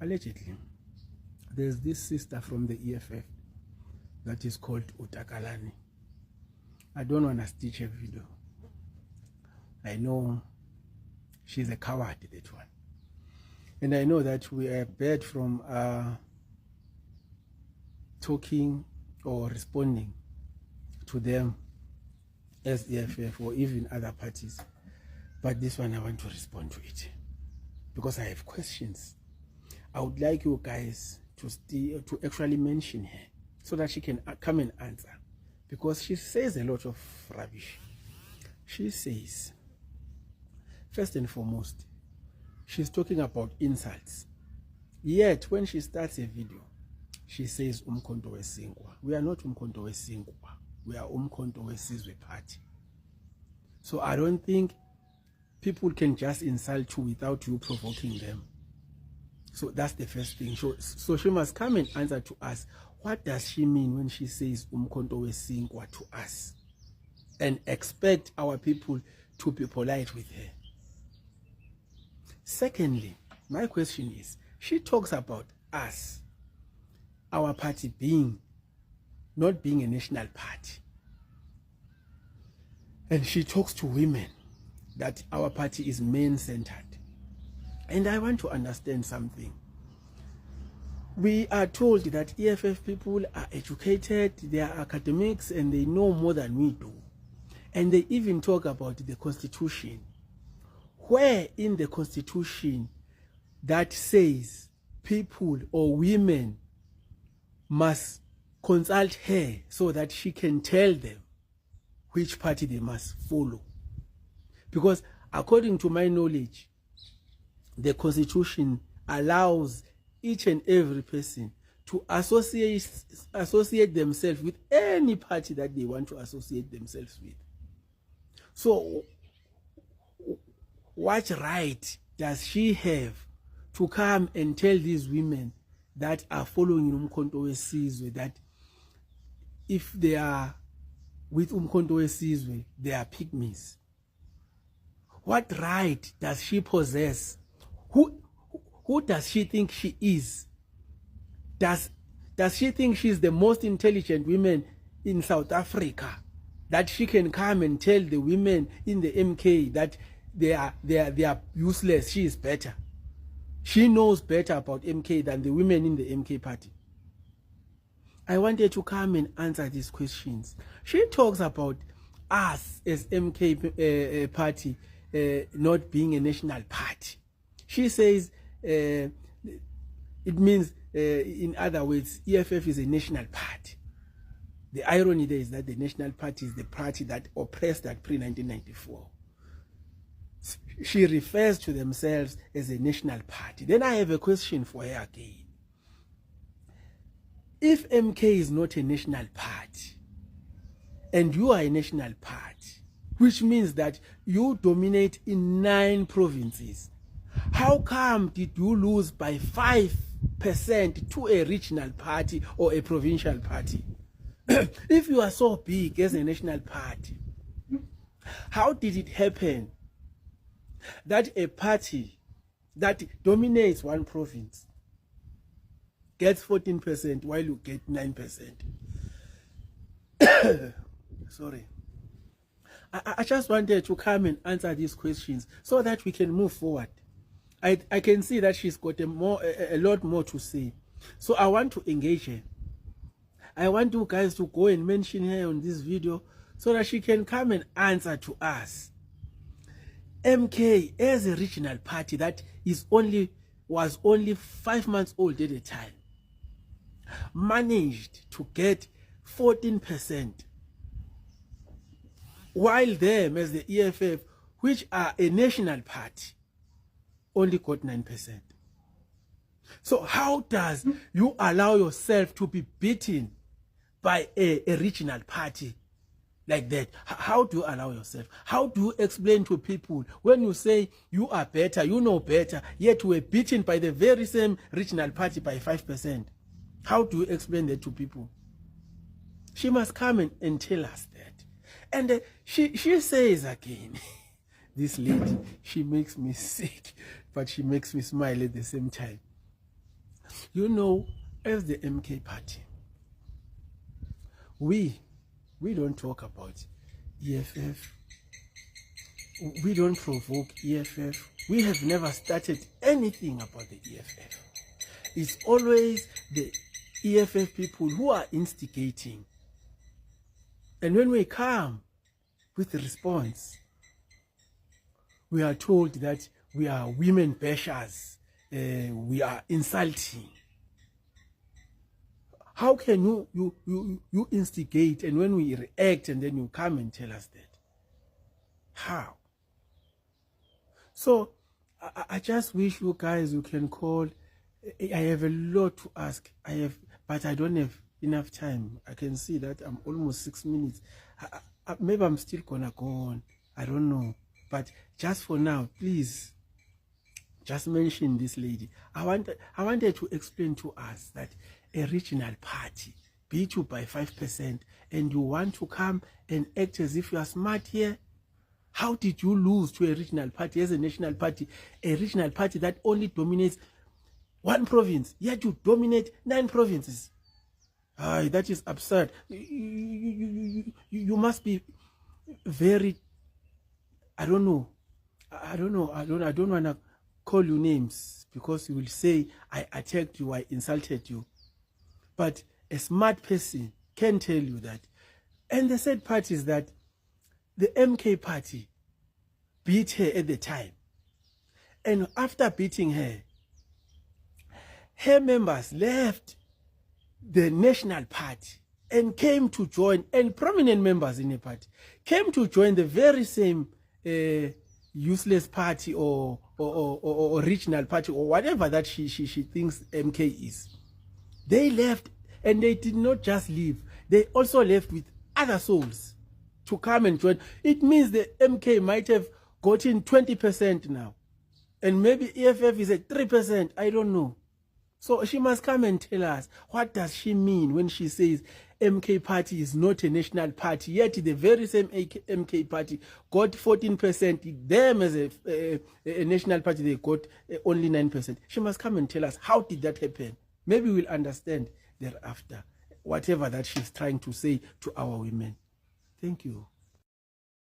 Allegedly, there's this sister from the EFF that is called Utakalani. I don't want to stitch a video. I know she's a coward, that one. And I know that we are bad from talking or responding to them as EFF or even other parties. But this one, I want to respond to it because I have questions. I would like you guys to actually mention her so that she can come and answer, because she says a lot of rubbish. She says, first and foremost, she's talking about insults. Yet, when she starts a video, she says Umkhonto weSingwa. We are not Umkhonto weSingwa. We are Umkhonto weSizwe Party. So I don't think people can just insult you without you provoking them. So that's the first thing. So she must come and answer to us. What does she mean when she says Umkhonto weSingwa to us? And expect our people to be polite with her. Secondly, my question is, she talks about us, our party not being a national party. And she talks to women that our party is men-centered. And I want to understand something. We are told that EFF people are educated, they are academics, and they know more than we do. And they even talk about the Constitution. Where in the Constitution that says people or women must consult her so that she can tell them which party they must follow? Because according to my knowledge, the Constitution allows each and every person to associate themselves with any party that they want to associate themselves with. So, what right does she have to come and tell these women that are following Umkhonto weSizwe that if they are with Umkhonto weSizwe, they are pygmies? What right does she possess? Who does she think she is? Does she think she's the most intelligent woman in South Africa, that she can come and tell the women in the MK that they are useless? She is better. She knows better about MK than the women in the MK party. I wanted to come and answer these questions. She talks about us as MK party not being a national party. She says it means, in other words, EFF is a national party. The irony there is that the national party is the party that oppressed at pre-1994. She refers to themselves as a national party. Then I have a question for her again. If MK is not a national party, and you are a national party, which means that you dominate in 9 provinces, how come did you lose by 5% to a regional party or a provincial party? If you are so big as a national party, how did it happen that a party that dominates one province gets 14% while you get 9%? Sorry. I just wanted to come and answer these questions so that we can move forward. I can see that she's got a lot more to say. So I want to engage her. I want you guys to go and mention her on this video so that she can come and answer to us. MK, as a regional party that was only 5 months old at the time, managed to get 14%, while them as the EFF, which are a national party, only got 9%. So how does you allow yourself to be beaten by a regional party like that? How do you allow yourself? How do you explain to people when you say you are better, you know better, yet you were beaten by the very same regional party by 5%? How do you explain that to people? She must come and tell us that. And she says again this lady, she makes me sick, but she makes me smile at the same time. You know, as the MK party, we don't talk about EFF. We don't provoke EFF. We have never started anything about the EFF. It's always the EFF people who are instigating. And when we come with the response, we are told that we are women bashers, we are insulting. How can you instigate, and when we react and then you come and tell us that? How? So I just wish you guys, you can call. I have a lot to ask. But I don't have enough time. I can see that I'm almost 6 minutes. Maybe I'm still gonna go on. I don't know. But just for now, please, just mention this lady. I wanted to explain to us that a regional party beat you by 5%, and you want to come and act as if you are smart here. How did you lose to a regional party as a national party? A regional party that only dominates one province, yet you dominate 9 provinces. That is absurd. You must be very, I don't know. I don't want to call you names, because you will say I attacked you, I insulted you. But a smart person can tell you that. And the sad part is that the MK party beat her at the time. And after beating her, her members left the National Party and came to join, and prominent members in the party came to join the very same useless party or regional party or whatever that she thinks MK is. They left, and they did not just leave, they also left with other souls to come and join. It means the MK might have gotten 20% now, and maybe EFF is at 3%. I don't know. So she must come and tell us, what does she mean when she says MK party is not a national party, yet the very same MK party got 14%, them as a national party, they got only 9%. She must come and tell us, how did that happen? Maybe we'll understand thereafter, whatever that she's trying to say to our women. Thank you.